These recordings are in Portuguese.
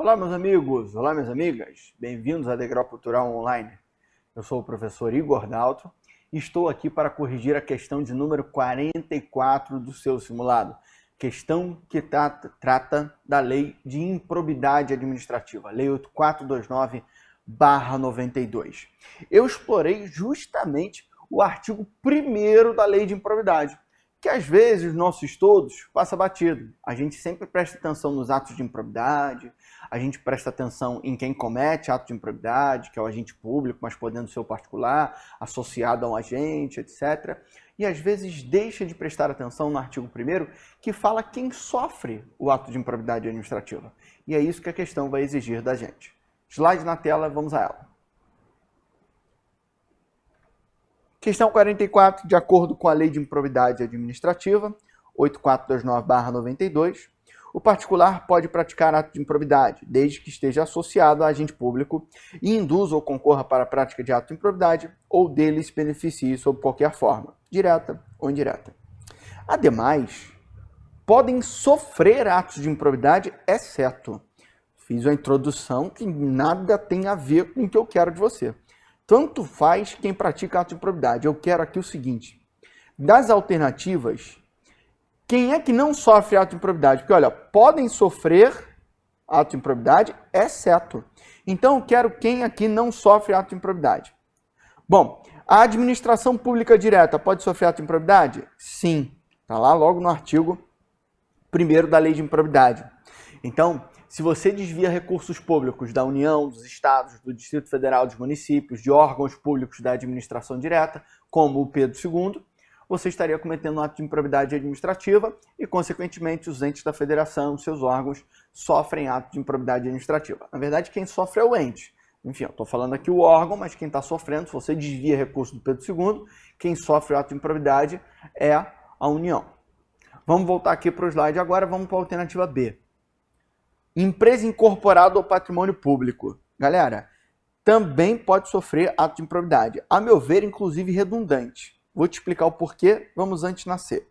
Olá, meus amigos, olá, minhas amigas, bem-vindos à Degrau Cultural Online. Eu sou o professor Igor Daltro e estou aqui para corrigir a questão de número 44 do seu simulado, questão que trata da Lei de Improbidade Administrativa, Lei 8429/92. Eu explorei justamente o artigo 1º da Lei de Improbidade, que às vezes os nossos estudos passa batido. A gente sempre presta atenção nos atos de improbidade, a gente presta atenção em quem comete ato de improbidade, que é o agente público, mas podendo ser o particular, associado a um agente, etc. E às vezes deixa de prestar atenção no artigo 1º, que fala quem sofre o ato de improbidade administrativa. E é isso que a questão vai exigir da gente. Slide na tela, vamos a ela. Questão 44, de acordo com a Lei de Improbidade Administrativa, 8429/92, o particular pode praticar ato de improbidade, desde que esteja associado a agente público e induza ou concorra para a prática de ato de improbidade ou dele se beneficie sob qualquer forma, direta ou indireta. Ademais, podem sofrer atos de improbidade, exceto. Fiz uma introdução que nada tem a ver com o que eu quero de você. Tanto faz quem pratica ato de improbidade. Eu quero aqui o seguinte: das alternativas, quem é que não sofre ato de improbidade? Porque, olha, podem sofrer ato de improbidade, exceto. Então, eu quero quem aqui não sofre ato de improbidade. Bom, a administração pública direta pode sofrer ato de improbidade? Sim. Está lá logo no artigo 1º da Lei de Improbidade. Então, se você desvia recursos públicos da União, dos Estados, do Distrito Federal, dos municípios, de órgãos públicos da administração direta, como o Pedro II, você estaria cometendo um ato de improbidade administrativa e, consequentemente, os entes da federação, seus órgãos, sofrem ato de improbidade administrativa. Na verdade, quem sofre é o ente. Enfim, eu estou falando aqui o órgão, mas quem está sofrendo, se você desvia recurso do Pedro II, quem sofre o ato de improbidade é a União. Vamos voltar aqui para o slide agora, vamos para a alternativa B. Empresa incorporada ao patrimônio público. Galera, também pode sofrer ato de improbidade. A meu ver, inclusive redundante. Vou te explicar o porquê. Vamos antes na C.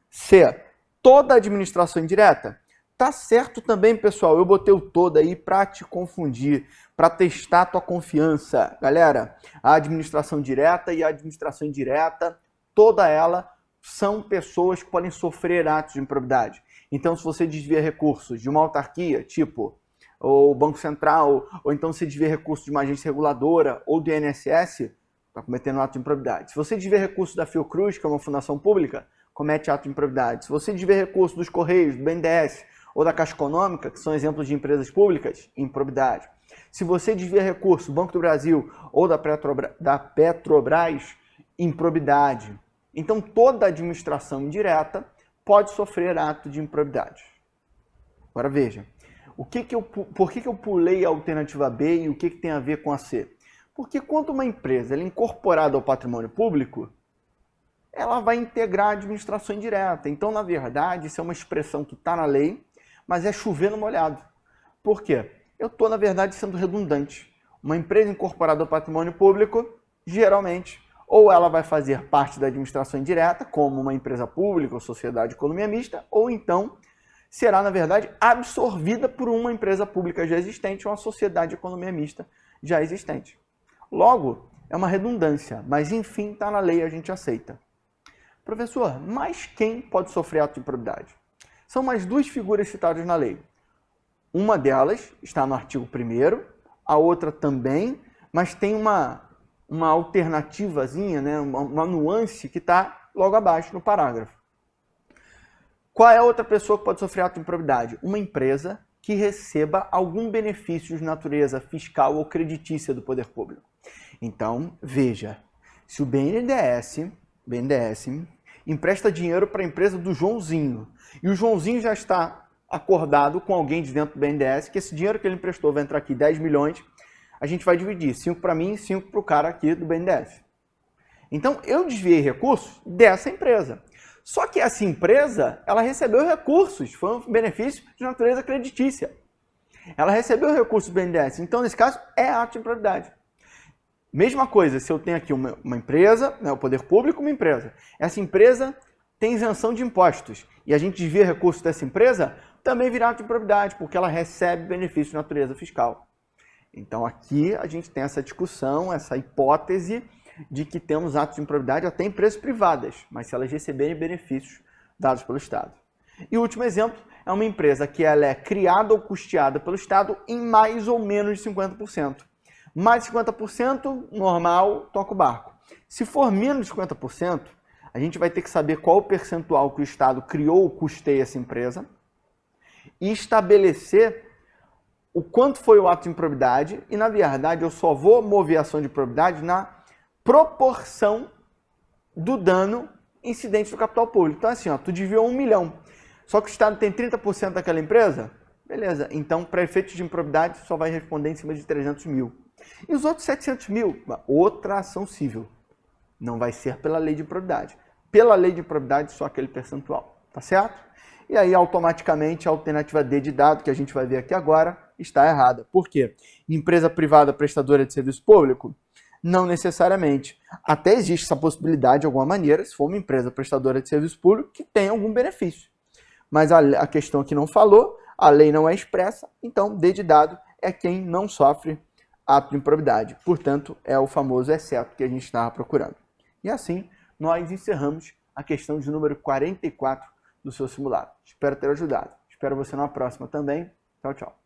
C. Toda administração indireta? Tá certo também, pessoal. Eu botei o toda aí para te confundir, para testar a tua confiança. Galera, a administração direta e a administração indireta, toda ela são pessoas que podem sofrer atos de improbidade. Então, se você desvia recursos de uma autarquia, tipo o Banco Central, ou então se desvia recursos de uma agência reguladora ou do INSS, está cometendo ato de improbidade. Se você desvia recursos da Fiocruz, que é uma fundação pública, comete ato de improbidade. Se você desvia recursos dos Correios, do BNDES ou da Caixa Econômica, que são exemplos de empresas públicas, improbidade. Se você desvia recursos do Banco do Brasil ou da Petrobras, improbidade. Então, toda administração indireta pode sofrer ato de improbidade. Agora veja, por que eu pulei a alternativa B e o que tem a ver com a C? Porque quando uma empresa é incorporada ao patrimônio público, ela vai integrar a administração indireta. Então, na verdade, isso é uma expressão que está na lei, mas é chover no molhado. Por quê? Eu estou, na verdade, sendo redundante. Uma empresa incorporada ao patrimônio público, geralmente, ou ela vai fazer parte da administração indireta, como uma empresa pública ou sociedade de economia mista, ou então será, na verdade, absorvida por uma empresa pública já existente ou uma sociedade de economia mista já existente. Logo, é uma redundância, mas enfim, está na lei, a gente aceita. Professor, mas quem pode sofrer ato de improbidade? São mais duas figuras citadas na lei. Uma delas está no artigo 1º, a outra também, mas tem uma alternativazinha, né? uma nuance que está logo abaixo no parágrafo. Qual é a outra pessoa que pode sofrer ato de improbidade? Uma empresa que receba algum benefício de natureza fiscal ou creditícia do poder público. Então, veja, se o BNDES empresta dinheiro para a empresa do Joãozinho, e o Joãozinho já está acordado com alguém de dentro do BNDES, que esse dinheiro que ele emprestou vai entrar aqui 10 milhões, a gente vai dividir 5 para mim e 5 para o cara aqui do BNDES. Então, eu desviei recursos dessa empresa. Só que essa empresa, ela recebeu recursos, foi um benefício de natureza creditícia. Ela recebeu recursos do BNDES, então, nesse caso, é ato de improbidade. Mesma coisa, se eu tenho aqui uma empresa, né, o poder público, uma empresa. Essa empresa tem isenção de impostos e a gente desvia recursos dessa empresa, também vira ato de improbidade, porque ela recebe benefício de natureza fiscal. Então aqui a gente tem essa discussão, essa hipótese de que temos atos de improbidade até em empresas privadas, mas se elas receberem benefícios dados pelo Estado. E o último exemplo é uma empresa que ela é criada ou custeada pelo Estado em mais ou menos de 50%. Mais de 50%, normal, toca o barco. Se for menos de 50%, a gente vai ter que saber qual o percentual que o Estado criou ou custeia essa empresa e estabelecer o quanto foi o ato de improbidade e, na verdade, eu só vou mover a ação de improbidade na proporção do dano incidente do capital público. Então, assim, ó, tu desviou 1 milhão, só que o Estado tem 30% daquela empresa, beleza, então, para efeitos de improbidade, só vai responder em cima de 300 mil. E os outros 700 mil, outra ação civil. Não vai ser pela lei de improbidade. Pela lei de improbidade, só aquele percentual, tá certo? E aí, automaticamente, a alternativa D de dado, que a gente vai ver aqui agora, está errada. Por quê? Empresa privada prestadora de serviço público? Não necessariamente. Até existe essa possibilidade de alguma maneira, se for uma empresa prestadora de serviço público, que tem algum benefício. Mas a questão que não falou, a lei não é expressa, então D de dado é quem não sofre ato de improbidade. Portanto, é o famoso exceto que a gente estava procurando. E assim, nós encerramos a questão de número 44 do seu simulado. Espero ter ajudado. Espero você na próxima também. Tchau, tchau.